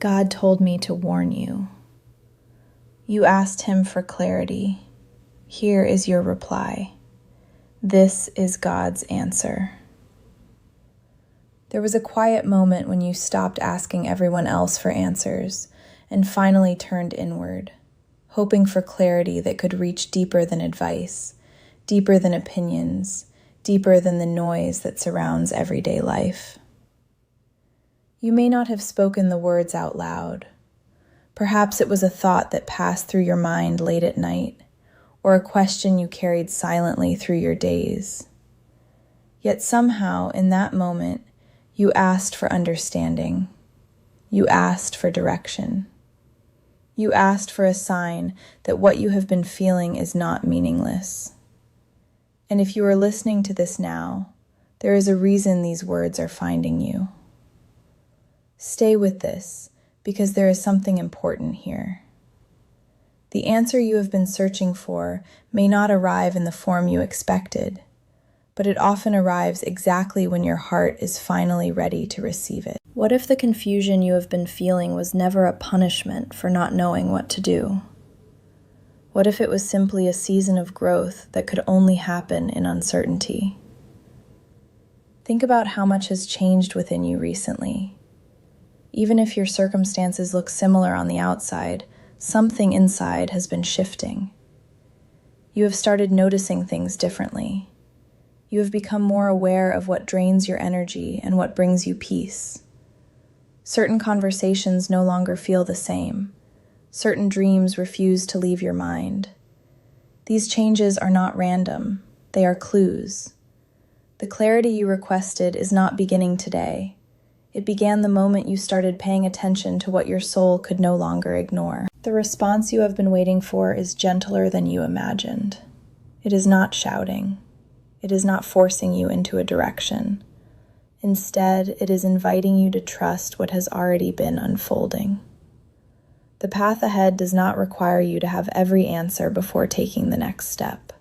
God told me to warn you. You asked him for clarity. Here is your reply. This is God's answer. There was a quiet moment when you stopped asking everyone else for answers and finally turned inward, hoping for clarity that could reach deeper than advice, deeper than opinions, deeper than the noise that surrounds everyday life. You may not have spoken the words out loud. Perhaps it was a thought that passed through your mind late at night, or a question you carried silently through your days. Yet somehow, in that moment, you asked for understanding. You asked for direction. You asked for a sign that what you have been feeling is not meaningless. And if you are listening to this now, there is a reason these words are finding you. Stay with this, because there is something important here. The answer you have been searching for may not arrive in the form you expected, but it often arrives exactly when your heart is finally ready to receive it. What if the confusion you have been feeling was never a punishment for not knowing what to do? What if it was simply a season of growth that could only happen in uncertainty? Think about how much has changed within you recently. Even if your circumstances look similar on the outside, something inside has been shifting. You have started noticing things differently. You have become more aware of what drains your energy and what brings you peace. Certain conversations no longer feel the same. Certain dreams refuse to leave your mind. These changes are not random. They are clues. The clarity you requested is not beginning today. It began the moment you started paying attention to what your soul could no longer ignore. The response you have been waiting for is gentler than you imagined. It is not shouting. It is not forcing you into a direction. Instead, it is inviting you to trust what has already been unfolding. The path ahead does not require you to have every answer before taking the next step.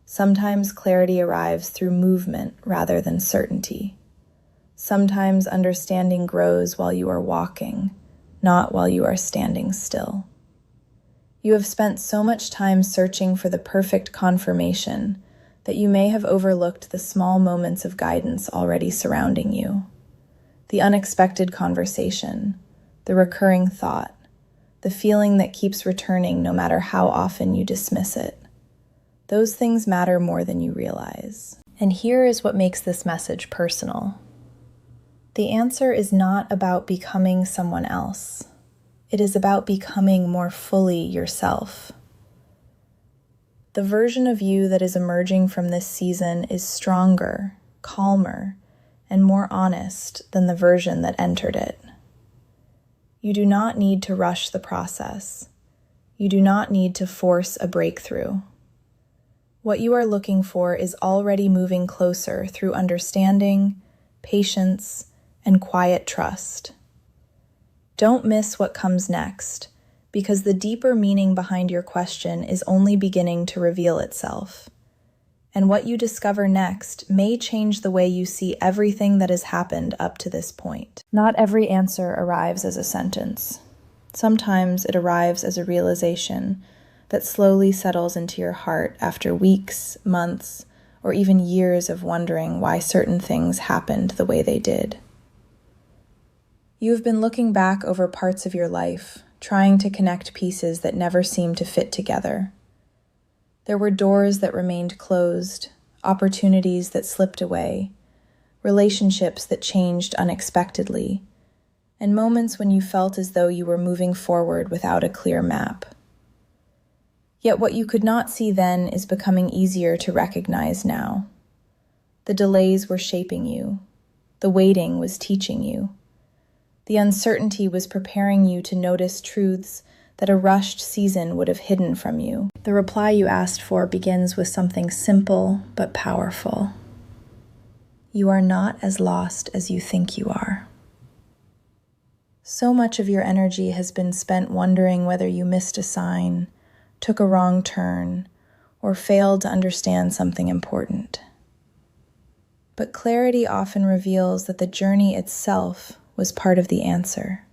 Sometimes clarity arrives through movement rather than certainty. Sometimes understanding grows while you are walking, not while you are standing still. You have spent so much time searching for the perfect confirmation that you may have overlooked the small moments of guidance already surrounding you. The unexpected conversation, the recurring thought, the feeling that keeps returning no matter how often you dismiss it. Those things matter more than you realize. And here is what makes this message personal. The answer is not about becoming someone else. It is about becoming more fully yourself. The version of you that is emerging from this season is stronger, calmer, and more honest than the version that entered it. You do not need to rush the process. You do not need to force a breakthrough. What you are looking for is already moving closer through understanding, patience, and quiet trust. Don't miss what comes next, because the deeper meaning behind your question is only beginning to reveal itself. And what you discover next may change the way you see everything that has happened up to this point. Not every answer arrives as a sentence. Sometimes it arrives as a realization that slowly settles into your heart after weeks, months, or even years of wondering why certain things happened the way they did. You have been looking back over parts of your life, trying to connect pieces that never seemed to fit together. There were doors that remained closed, opportunities that slipped away, relationships that changed unexpectedly, and moments when you felt as though you were moving forward without a clear map. Yet what you could not see then is becoming easier to recognize now. The delays were shaping you. The waiting was teaching you. The uncertainty was preparing you to notice truths that a rushed season would have hidden from you. The reply you asked for begins with something simple but powerful. You are not as lost as you think you are. So much of your energy has been spent wondering whether you missed a sign, took a wrong turn, or failed to understand something important. But clarity often reveals that the journey itself was part of the answer.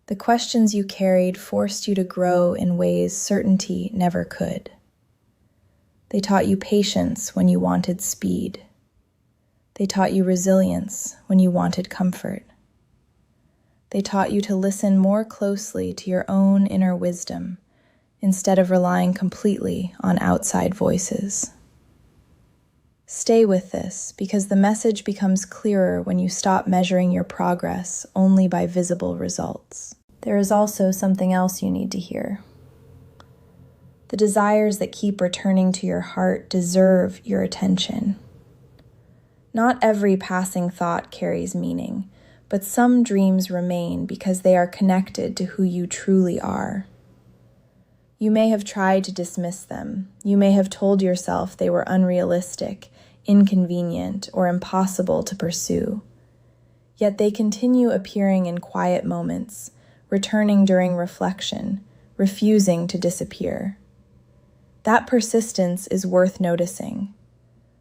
The questions you carried forced you to grow in ways certainty never could. They taught you patience when you wanted speed. They taught you resilience when you wanted comfort. They taught you to listen more closely to your own inner wisdom instead of relying completely on outside voices. Stay with this, because the message becomes clearer when you stop measuring your progress only by visible results. There is also something else you need to hear. The desires that keep returning to your heart deserve your attention. Not every passing thought carries meaning, but some dreams remain because they are connected to who you truly are. You may have tried to dismiss them. You may have told yourself they were unrealistic, inconvenient, or impossible to pursue. Yet they continue appearing in quiet moments, returning during reflection, refusing to disappear. That persistence is worth noticing.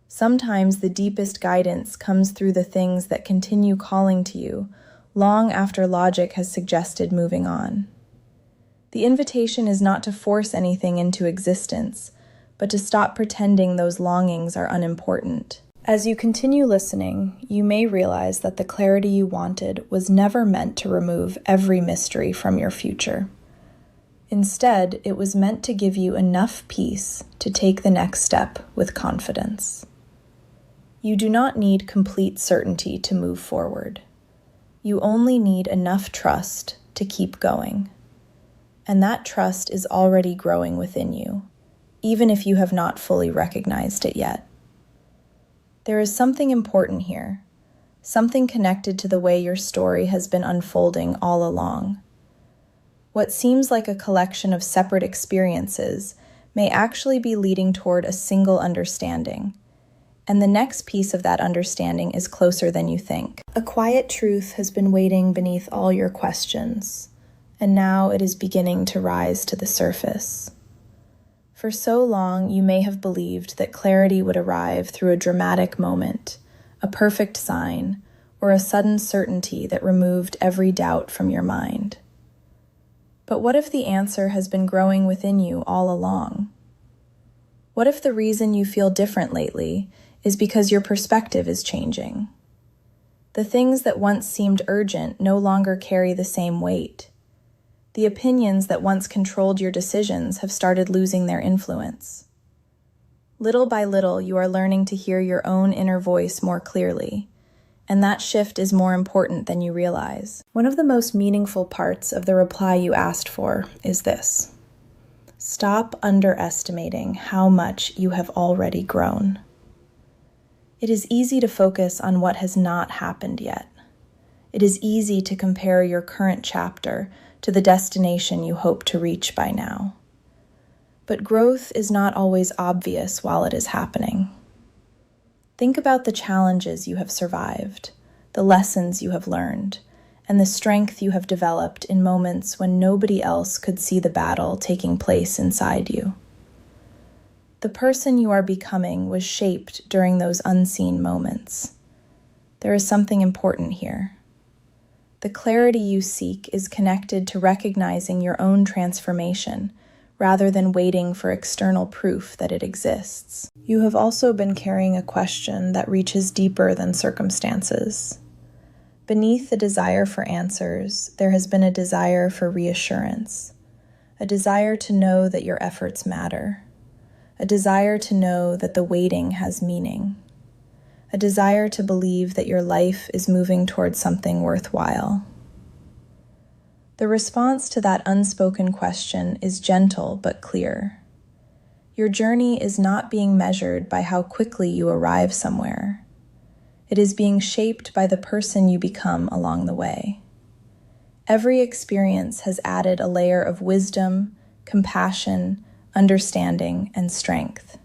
Sometimes the deepest guidance comes through the things that continue calling to you long after logic has suggested moving on. The invitation is not to force anything into existence, but to stop pretending those longings are unimportant. As you continue listening, you may realize that the clarity you wanted was never meant to remove every mystery from your future. Instead, it was meant to give you enough peace to take the next step with confidence. You do not need complete certainty to move forward. You only need enough trust to keep going. And that trust is already growing within you, even if you have not fully recognized it yet. There is something important here, something connected to the way your story has been unfolding all along. What seems like a collection of separate experiences may actually be leading toward a single understanding, and the next piece of that understanding is closer than you think. A quiet truth has been waiting beneath all your questions, and now it is beginning to rise to the surface. For so long, you may have believed that clarity would arrive through a dramatic moment, a perfect sign, or a sudden certainty that removed every doubt from your mind. But what if the answer has been growing within you all along? What if the reason you feel different lately is because your perspective is changing? The things that once seemed urgent no longer carry the same weight. The opinions that once controlled your decisions have started losing their influence. Little by little, you are learning to hear your own inner voice more clearly, and that shift is more important than you realize. One of the most meaningful parts of the reply you asked for is this: stop underestimating how much you have already grown. It is easy to focus on what has not happened yet. It is easy to compare your current chapter to the destination you hope to reach by now. But growth is not always obvious while it is happening. Think about the challenges you have survived, the lessons you have learned, and the strength you have developed in moments when nobody else could see the battle taking place inside you. The person you are becoming was shaped during those unseen moments. There is something important here. The clarity you seek is connected to recognizing your own transformation rather than waiting for external proof that it exists. You have also been carrying a question that reaches deeper than circumstances. Beneath the desire for answers, there has been a desire for reassurance, a desire to know that your efforts matter, a desire to know that the waiting has meaning, a desire to believe that your life is moving towards something worthwhile. The response to that unspoken question is gentle but clear. Your journey is not being measured by how quickly you arrive somewhere. It is being shaped by the person you become along the way. Every experience has added a layer of wisdom, compassion, understanding, and strength.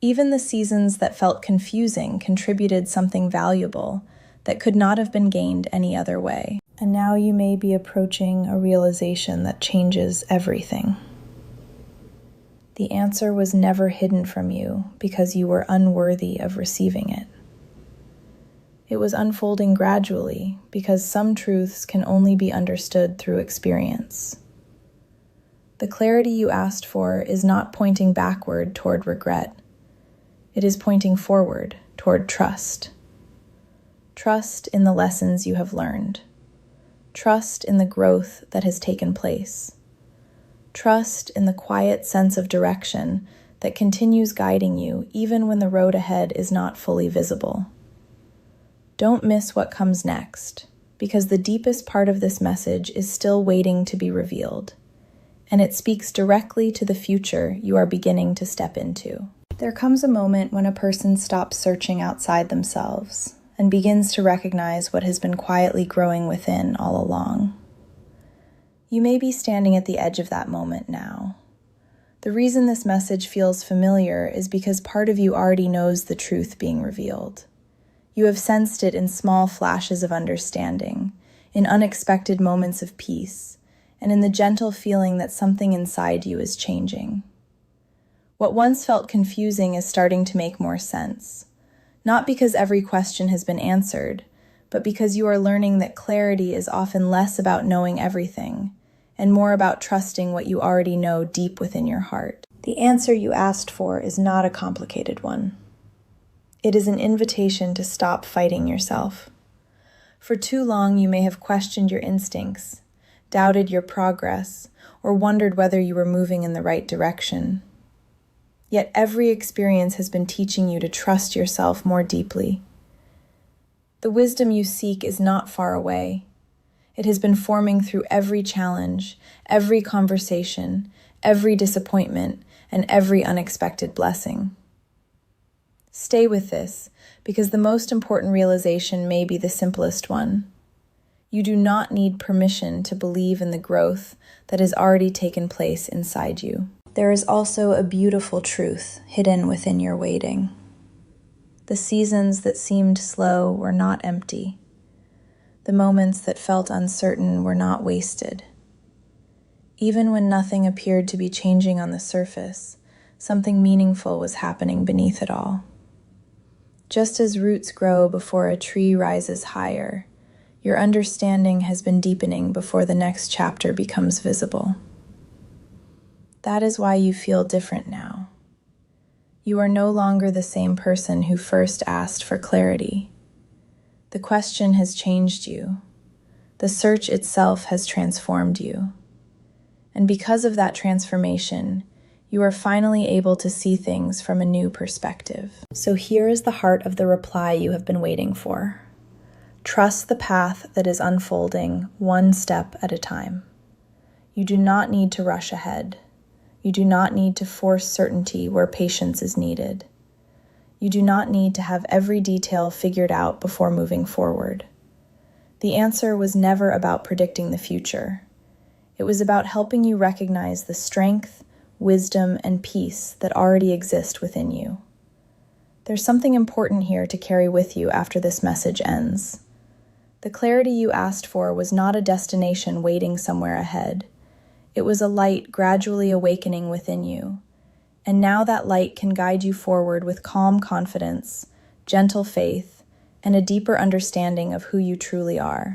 Even the seasons that felt confusing contributed something valuable that could not have been gained any other way. And now you may be approaching a realization that changes everything. The answer was never hidden from you because you were unworthy of receiving it. It was unfolding gradually because some truths can only be understood through experience. The clarity you asked for is not pointing backward toward regret. It is pointing forward toward trust. Trust in the lessons you have learned. Trust in the growth that has taken place. Trust in the quiet sense of direction that continues guiding you even when the road ahead is not fully visible. Don't miss what comes next, because the deepest part of this message is still waiting to be revealed, and it speaks directly to the future you are beginning to step into. There comes a moment when a person stops searching outside themselves and begins to recognize what has been quietly growing within all along. You may be standing at the edge of that moment now. The reason this message feels familiar is because part of you already knows the truth being revealed. You have sensed it in small flashes of understanding, in unexpected moments of peace, and in the gentle feeling that something inside you is changing. What once felt confusing is starting to make more sense, not because every question has been answered, but because you are learning that clarity is often less about knowing everything, and more about trusting what you already know deep within your heart. The answer you asked for is not a complicated one. It is an invitation to stop fighting yourself. For too long, you may have questioned your instincts, doubted your progress, or wondered whether you were moving in the right direction. Yet every experience has been teaching you to trust yourself more deeply. The wisdom you seek is not far away. It has been forming through every challenge, every conversation, every disappointment, and every unexpected blessing. Stay with this, because the most important realization may be the simplest one. You do not need permission to believe in the growth that has already taken place inside you. There is also a beautiful truth hidden within your waiting. The seasons that seemed slow were not empty. The moments that felt uncertain were not wasted. Even when nothing appeared to be changing on the surface, something meaningful was happening beneath it all. Just as roots grow before a tree rises higher, your understanding has been deepening before the next chapter becomes visible. That is why you feel different now. You are no longer the same person who first asked for clarity. The question has changed you. The search itself has transformed you. And because of that transformation, you are finally able to see things from a new perspective. So here is the heart of the reply you have been waiting for. Trust the path that is unfolding one step at a time. You do not need to rush ahead. You do not need to force certainty where patience is needed. You do not need to have every detail figured out before moving forward. The answer was never about predicting the future. It was about helping you recognize the strength, wisdom, and peace that already exist within you. There's something important here to carry with you after this message ends. The clarity you asked for was not a destination waiting somewhere ahead. It was a light gradually awakening within you, and now that light can guide you forward with calm confidence, gentle faith, and a deeper understanding of who you truly are.